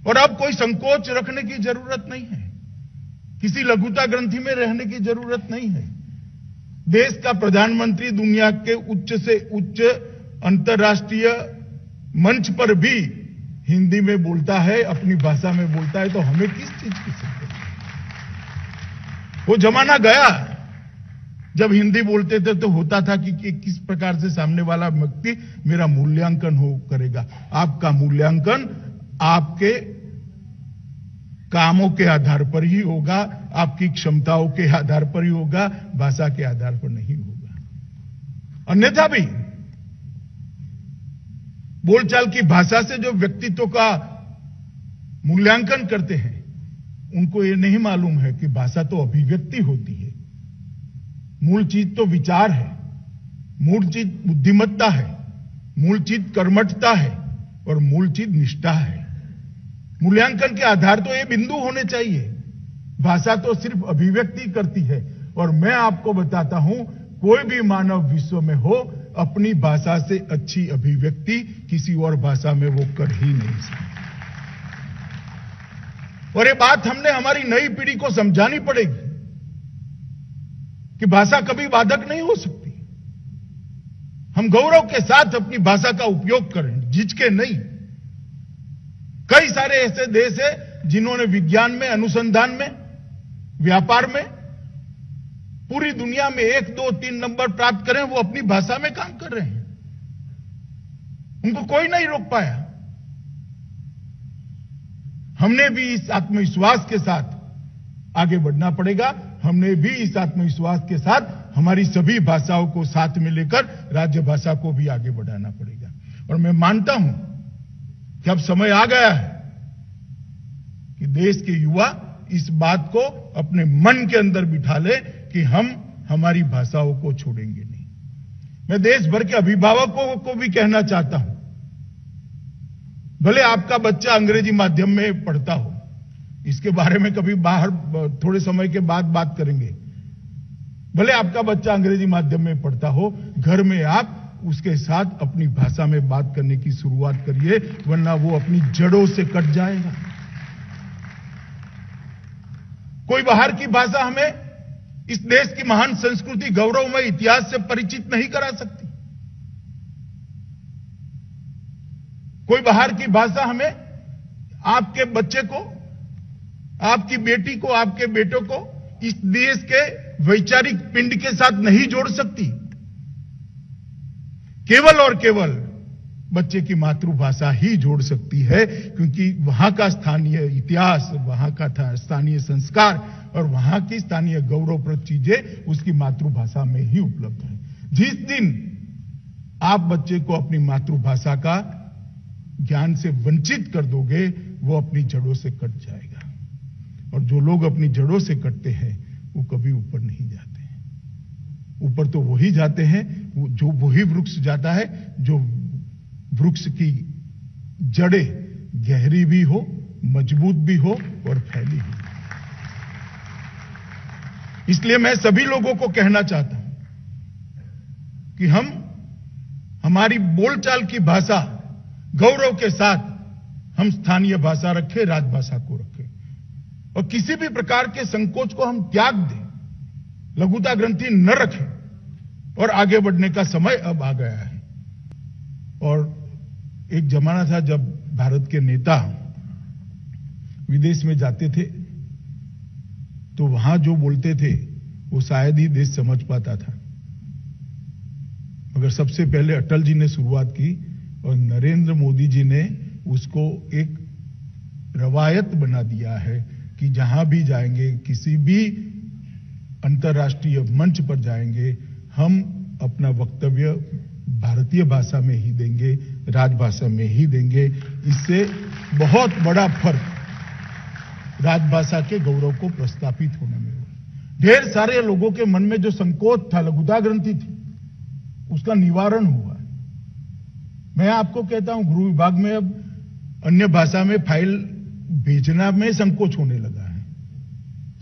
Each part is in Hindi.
और अब कोई संकोच रखने की जरूरत नहीं है, किसी लघुता ग्रंथि में रहने की जरूरत नहीं है। देश का प्रधानमंत्री दुनिया के उच्च से उच्च अंतर्राष्ट्रीय मंच पर भी हिंदी में बोलता है, अपनी भाषा में बोलता है, तो हमें किस चीज की चिंता? वो जमाना गया जब हिंदी बोलते थे तो होता था कि किस प्रकार से सामने वाला व्यक्ति मेरा मूल्यांकन करेगा। आपका मूल्यांकन आपके कामों के आधार पर ही होगा, आपकी क्षमताओं के आधार पर ही होगा, भाषा के आधार पर नहीं होगा। अन्यथा भी बोलचाल की भाषा से जो व्यक्तित्व का मूल्यांकन करते हैं, उनको ये नहीं मालूम है कि भाषा तो अभिव्यक्ति होती है। मूल चीज तो विचार है, मूल चीज बुद्धिमत्ता है, मूल चीज कर्मठता है और मूल चीज निष्ठा है। मूल्यांकन के आधार तो ये बिंदु होने चाहिए। भाषा तो सिर्फ अभिव्यक्ति करती है। और मैं आपको बताता हूं, कोई भी मानव विश्व में हो, अपनी भाषा से अच्छी अभिव्यक्ति किसी और भाषा में वो कर ही नहीं सकता। और ये बात हमने हमारी नई पीढ़ी को समझानी पड़ेगी कि भाषा कभी बाधक नहीं हो सकती। हम गौरव के साथ अपनी भाषा का उपयोग करें, झिझके नहीं। कई सारे ऐसे देश हैं जिन्होंने विज्ञान में, अनुसंधान में, व्यापार में पूरी दुनिया में 1, 2, 3 नंबर प्राप्त करें, वो अपनी भाषा में काम कर रहे हैं। उनको कोई नहीं रोक पाया। हमने भी इस आत्मविश्वास के साथ आगे बढ़ना पड़ेगा। हमने भी इस आत्मविश्वास के साथ हमारी सभी भाषाओं को साथ में लेकर राज्य भाषा को भी आगे बढ़ाना पड़ेगा। और मैं मानता हूं कि अब समय आ गया है कि देश के युवा इस बात को अपने मन के अंदर बिठा ले कि हम हमारी भाषाओं को छोड़ेंगे नहीं। मैं देश भर के अभिभावकों को भी कहना चाहता हूं, भले आपका बच्चा अंग्रेजी माध्यम में पढ़ता हो, इसके बारे में कभी बाहर थोड़े समय के बाद बात करेंगे। भले आपका बच्चा अंग्रेजी माध्यम में पढ़ता हो, घर में आप उसके साथ अपनी भाषा में बात करने की शुरुआत करिए, वरना वो अपनी जड़ों से कट जाएगा। कोई बाहर की भाषा हमें इस देश की महान संस्कृति, गौरवमय इतिहास से परिचित नहीं करा सकती। कोई बाहर की भाषा हमें आपके बच्चे को, आपकी बेटी को, आपके बेटों को इस देश के वैचारिक पिंड के साथ नहीं जोड़ सकती। केवल और केवल बच्चे की मातृभाषा ही जोड़ सकती है, क्योंकि वहां का स्थानीय इतिहास, वहां का स्थानीय संस्कार और वहां की स्थानीय गौरवप्रद चीजें उसकी मातृभाषा में ही उपलब्ध है। जिस दिन आप बच्चे को अपनी मातृभाषा का ज्ञान से वंचित कर दोगे, वो अपनी जड़ों से कट जाएगा। और जो लोग अपनी जड़ों से कटते हैं वो कभी ऊपर नहीं जाते हैं। ऊपर तो वही जाते हैं जो वही वृक्ष जाता है जो वृक्ष की जड़ें गहरी भी हो, मजबूत भी हो और फैली हो। इसलिए मैं सभी लोगों को कहना चाहता हूं कि हम हमारी बोलचाल की भाषा गौरव के साथ हम स्थानीय भाषा रखें, राजभाषा को रखें और किसी भी प्रकार के संकोच को हम त्याग दें, लघुता ग्रंथि न रखें और आगे बढ़ने का समय अब आ गया है। और एक जमाना था जब भारत के नेता विदेश में जाते थे तो वहां जो बोलते थे वो शायद ही देश समझ पाता था, मगर सबसे पहले अटल जी ने शुरुआत की और नरेंद्र मोदी जी ने उसको एक रवायत बना दिया है कि जहां भी जाएंगे, किसी भी अंतर्राष्ट्रीय मंच पर जाएंगे, हम अपना वक्तव्य भारतीय भाषा में ही देंगे, राजभाषा में ही देंगे। इससे बहुत बड़ा फर्क राजभाषा के गौरव को प्रस्थापित होने में हुआ। ढेर सारे लोगों के मन में जो संकोच था, लघुता ग्रंथि थी, उसका निवारण हुआ। मैं आपको कहता हूं, गृह विभाग में अब अन्य भाषा में फाइल भेजना में संकोच होने लगा है।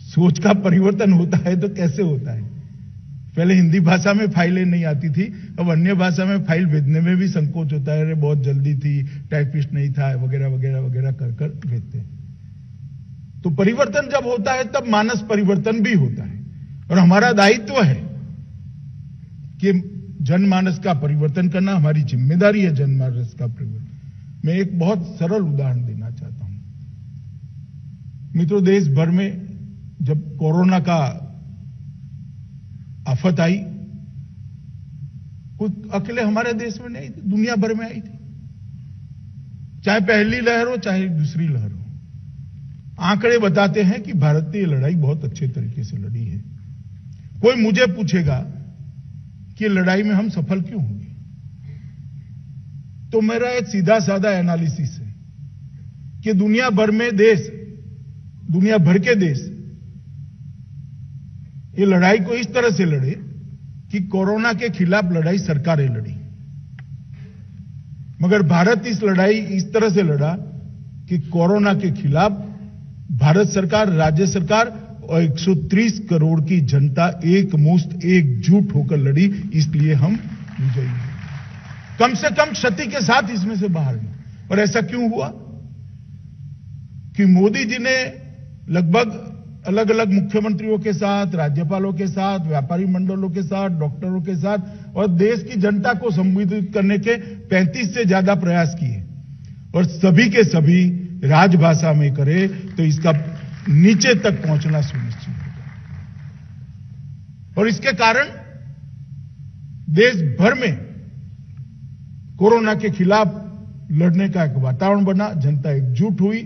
सोच का परिवर्तन होता है तो कैसे होता है? पहले हिंदी भाषा में फाइलें नहीं आती थी, अब अन्य भाषा में फाइल भेजने में भी संकोच होता है, अरे बहुत जल्दी थी, टाइपिस्ट नहीं था, वगैरह वगैरह वगैरह कर भेजते हैं। तो परिवर्तन जब होता है तब मानस परिवर्तन भी होता है, और हमारा दायित्व है कि जनमानस का परिवर्तन करना, हमारी जिम्मेदारी है जनमानस का परिवर्तन। मैं एक बहुत सरल उदाहरण देना चाहता हूं। मित्रों, देश भर में जब कोरोना का आफत आई, कुछ अकेले हमारे देश में नहीं थी, दुनिया भर में आई थी, चाहे पहली लहर हो चाहे दूसरी लहर हो। आंकड़े बताते हैं कि भारत ने यह लड़ाई बहुत अच्छे तरीके से लड़ी है। कोई मुझे पूछेगा कि लड़ाई में हम सफल क्यों होंगे, तो मेरा एक सीधा साधा एनालिसिस है कि दुनिया भर के देश ये लड़ाई को इस तरह से लड़े कि कोरोना के खिलाफ लड़ाई सरकारें लड़ी, मगर भारत इस लड़ाई इस तरह से लड़ा कि कोरोना के खिलाफ भारत सरकार, राज्य सरकार और 130 करोड़ की जनता एकमुश्त एकजुट होकर लड़ी, इसलिए हम विजयी हुए। कम से कम क्षति के साथ इसमें से बाहर गए। और ऐसा क्यों हुआ कि मोदी जी ने लगभग अलग अलग मुख्यमंत्रियों के साथ, राज्यपालों के साथ, व्यापारी मंडलों के साथ, डॉक्टरों के साथ और देश की जनता को संबोधित करने के 35 से ज्यादा प्रयास किए, और सभी के सभी राजभाषा में करे तो इसका नीचे तक पहुंचना सुनिश्चित होगा। और इसके कारण देश भर में कोरोना के खिलाफ लड़ने का एक वातावरण बना, जनता एकजुट हुई,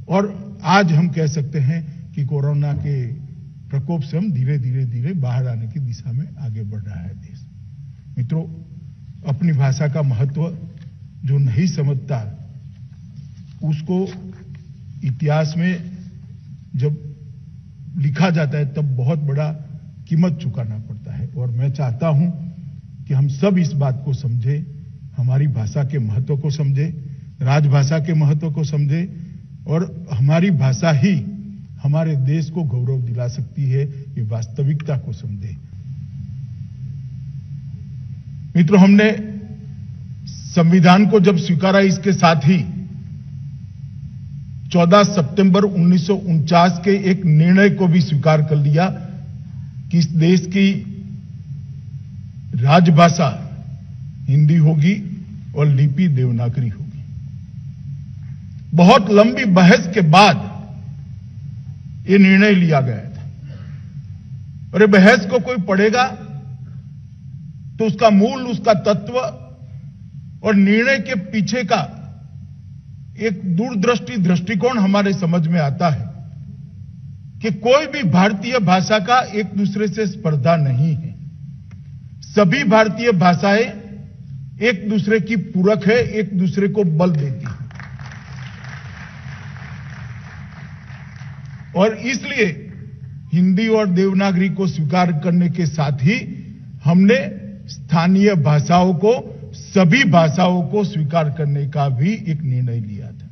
और आज हम कह सकते हैं कि कोरोना के प्रकोप से हम धीरे धीरे बाहर आने की दिशा में आगे बढ़ रहा है देश। मित्रों, अपनी भाषा का महत्व जो नहीं समझता उसको इतिहास में जब लिखा जाता है तब बहुत बड़ा कीमत चुकाना पड़ता है। और मैं चाहता हूं कि हम सब इस बात को समझें, हमारी भाषा के महत्व को समझें, राजभाषा के महत्व को समझें, और हमारी भाषा ही हमारे देश को गौरव दिला सकती है, ये वास्तविकता को समझें। मित्रों, हमने संविधान को जब स्वीकारा, इसके साथ ही 14 सितंबर 1949 के एक निर्णय को भी स्वीकार कर लिया कि इस देश की राजभाषा हिंदी होगी और लिपि देवनागरी होगी। बहुत लंबी बहस के बाद यह निर्णय लिया गया था, और ये बहस को कोई पढ़ेगा तो उसका मूल, उसका तत्व और निर्णय के पीछे का एक दूरदृष्टि दृष्टिकोण हमारे समझ में आता है कि कोई भी भारतीय भाषा का एक दूसरे से स्पर्धा नहीं है। सभी भारतीय भाषाएं एक दूसरे की पूरक है, एक दूसरे को बल देती है। और इसलिए हिंदी और देवनागरी को स्वीकार करने के साथ ही हमने स्थानीय भाषाओं को, सभी भाषाओं को स्वीकार करने का भी एक निर्णय लिया था।